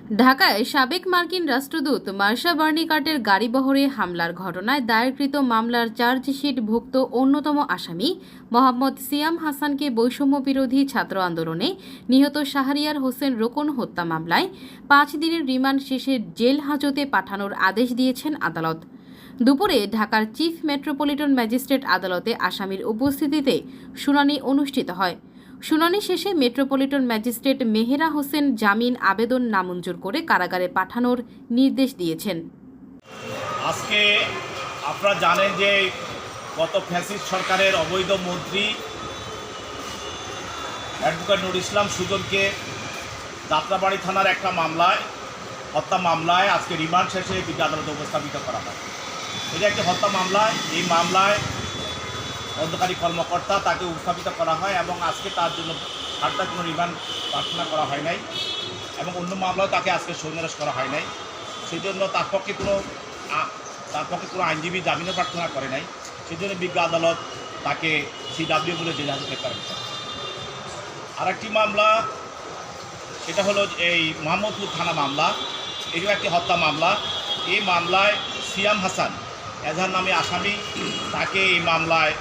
ঢাকায় সাবেক মার্কিন রাষ্ট্রদূত মার্শা বার্নিকাটের গাড়িবহরে হামলার ঘটনায় দায়েরকৃত মামলার চার্জশিটভুক্ত অন্যতম আসামি মোহাম্মদ সিয়াম হাসানকে বৈষম্য বিরোধী ছাত্র আন্দোলনে নিহত শাহরিয়ার হোসেন রোকন হত্যা মামলায় 5 দিনের রিমান্ড শেষে জেল হাজতে পাঠানোর আদেশ দিয়েছেন আদালত। দুপুরে ঢাকার চিফ মেট্রোপলিটন ম্যাজিস্ট্রেট আদালতে আসামির উপস্থিতিতে শুনানি অনুষ্ঠিত হয়। শুনানি শেষে মেট্রোপলিটন ম্যাজিস্ট্রেট মেহেরা হোসেন জামিন আবেদন নামঞ্জুর করে কারাগারে পাঠানোর নির্দেশ দিয়েছেন। আজকে আপনারা জানেন যে গত ফ্যাসিস্ট সরকারের অবৈধ মন্ত্রী অ্যাডভোকেট নুরুল ইসলাম সুজনকে যাত্রাবাড়ি থানার একটা হত্যা মামলায় আজকে রিমান্ড শেষে বিজ্ঞ আদালতে উপস্থাপিত করা হয়। এটা একটি হত্যা মামলা। এই মামলায় তদন্তকারী কর্মকর্তা তাকে উপস্থাপিত করা হয় এবং আজকে তার জন্য ছাড়টার কোনো রিমান্ড প্রার্থনা করা হয় নাই এবং অন্য মামলাও তাকে আজকে সন্ন্যাস করা হয় নাই। সেই জন্য তার পক্ষে কোনো আইনজীবী জামিনও প্রার্থনা করে নাই। সেই জন্য বিজ্ঞ আদালত তাকে CW বলে জেল হাজতে করেন। আরেকটি মামলা সেটা হলো এই মোহাম্মদপুর থানা মামলা। এটিও একটি হত্যা মামলা। এই মামলায় সিয়াম হাসান এজাহার নামে আসামি, তাকে এই মামলায়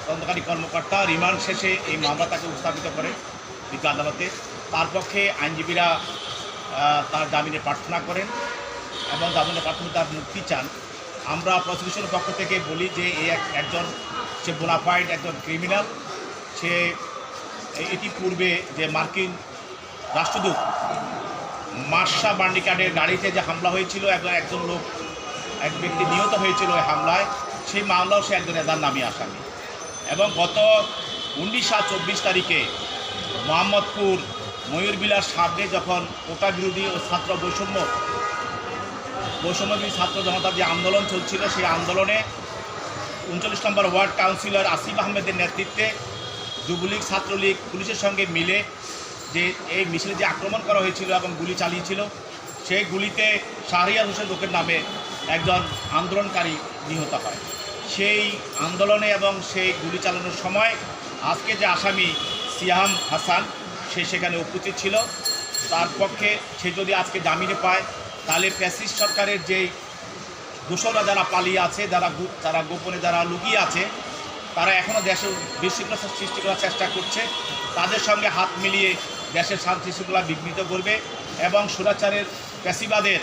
তদন্তকারী কর্মকর্তা রিমান্ড শেষে এই মামলা তাকে উপস্থাপিত করে বিজ্ঞ আদালতে। তার পক্ষে আইনজীবীরা তার জামিনে প্রার্থনা করেন এবং জামিনে প্রার্থনা তার মুক্তি চান। আমরা প্রসিকিউশনের পক্ষ থেকে বলি যে সে বোনাফাইড একজন ক্রিমিনাল। সে ইতিপূর্বে যে মার্কিন রাষ্ট্রদূত মার্শা বার্নিকাটের গাড়িতে যে হামলা হয়েছিল, এক ব্যক্তি নিহত হয়েছিল ওই হামলায়, সেই মামলাও সে একজন এজাহার নামী আসামি। এবং গত 19 আর 24 তারিখে মোহাম্মদপুর ময়ূরবিলার সামনে যখন কোটা বিরোধী ও বৈষম্যবিরোধী ছাত্র জনতার যে আন্দোলন চলছিল, সেই আন্দোলনে 39 নম্বর ওয়ার্ড কাউন্সিলর আসিফ আহমেদের নেতৃত্বে যুবলীগ, ছাত্রলীগ, পুলিশের সঙ্গে মিলে যে এই মিছিলে যে আক্রমণ করা হয়েছিল এবং গুলি চালিয়েছিল, সেই গুলিতে শাহরিয়ার হোসেন রোকন নামে একজন আন্দোলনকারী নিহত হয়। সেই আন্দোলনে এবং সেই গুলি চালানোর সময় আজকে যে আসামি সিয়াম হাসান সে সেখানে উপস্থিত ছিল। তার পক্ষে সে যদি আজকে জামিনে পায় তাহলে ফ্যাসিস্ট সরকারের যেই দোষরা যারা পালিয়ে আছে, যারা গোপনে যারা লুকিয়ে আছে, তারা এখনও দেশে বিশৃঙ্খলা সৃষ্টি করার চেষ্টা করছে। তাদের সঙ্গে হাত মিলিয়ে দেশের শান্তি শৃঙ্খলা বিঘ্নিত করবে এবং স্বৈরাচারের ফ্যাসিবাদের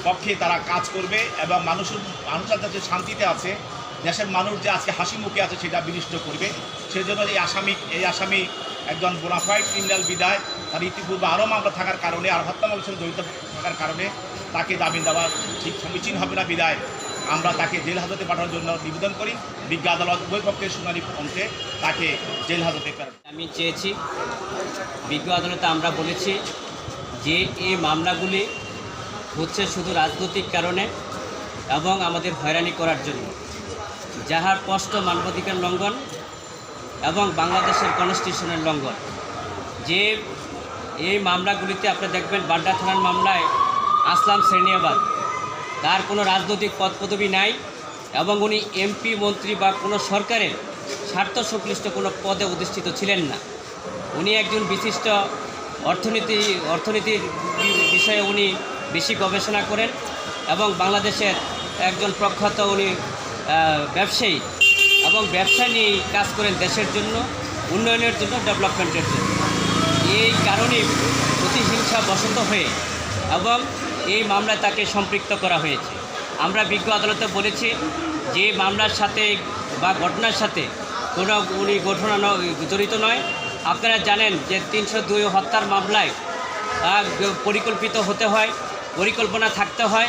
পক্ষে তারা কাজ করবে এবং মানুষের যে শান্তিতে আছে, দেশের মানুষ যে আজকে হাসি মুখে আছে, সেটা বিনষ্ট করবে। সেই জন্য এই আসামি একজন বোনাফাইড ক্রিমিনাল বিদায় তার ইতিপূর্বে আরও মামলা থাকার কারণে আর হত্যা মামলার সঙ্গে জড়িত থাকার কারণে তাকে জামিন দেওয়া ঠিক সমীচীন হবে না। বিদায় আমরা তাকে জেল হাজতে পাঠানোর জন্য নিবেদন করি। বিজ্ঞ আদালত উভয় পক্ষের শুনানি অন্তে তাকে জেল হাজতে পাঠান। আমি চেয়েছি, বিজ্ঞ আদালতে আমরা বলেছি যে এই মামলাগুলি হচ্ছে শুধু রাজনৈতিক কারণে এবং আমাদের হয়রানি করার জন্য, যাহার স্পষ্ট মানবাধিকার লঙ্ঘন এবং বাংলাদেশের কনস্টিটিউশনের লঙ্ঘন। যে এই মামলাগুলিতে আপনি দেখবেন বাড্ডা থানার মামলায় আসলাম শ্রেণিয়াবাদ, তার কোনো রাজনৈতিক পদ পদবি নাই এবং উনি MP, মন্ত্রী বা কোনো সরকারের স্বার্থ সংশ্লিষ্ট কোনো পদে অধিষ্ঠিত ছিলেন না। উনি একজন বিশিষ্ট অর্থনীতির বিষয়ে উনি বেশি গবেষণা করেন এবং বাংলাদেশের একজন প্রখ্যাত উনি ব্যবসায়ী এবং ব্যবসা নিয়ে কাজ করেন দেশের জন্য, উন্নয়নের জন্য, ডেভেলপমেন্টের জন্য। এই কারণে প্রতিহিংসা বশত হয়ে এবং এই মামলায় তাকে সম্পৃক্ত করা হয়েছে। আমরা বিজ্ঞ আদালতে বলেছি যে মামলার সাথে বা ঘটনার সাথে কোনো উনি ঘটনা জড়িত নয়। আপনারা জানেন যে 302 হত্যার মামলায় পরিকল্পিত হতে হয়, পরিকল্পনা থাকতে হয়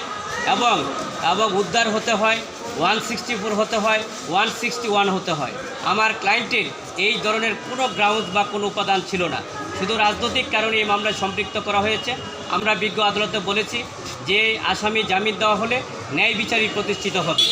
এবং উদ্ধার হতে হয়, 164 হতে হয়, 161 হতে হয়। আমার ক্লায়েন্টের এই ধরনের কোনো গ্রাউন্ড বা কোনো উপাদান ছিল না, শুধু রাজনৈতিক কারণে এই মামলায় সম্পৃক্ত করা হয়েছে। আমরা বিজ্ঞ আদালতে বলেছি যে আসামি জামিন দেওয়া হলে ন্যায় বিচারই প্রতিষ্ঠিত হবে।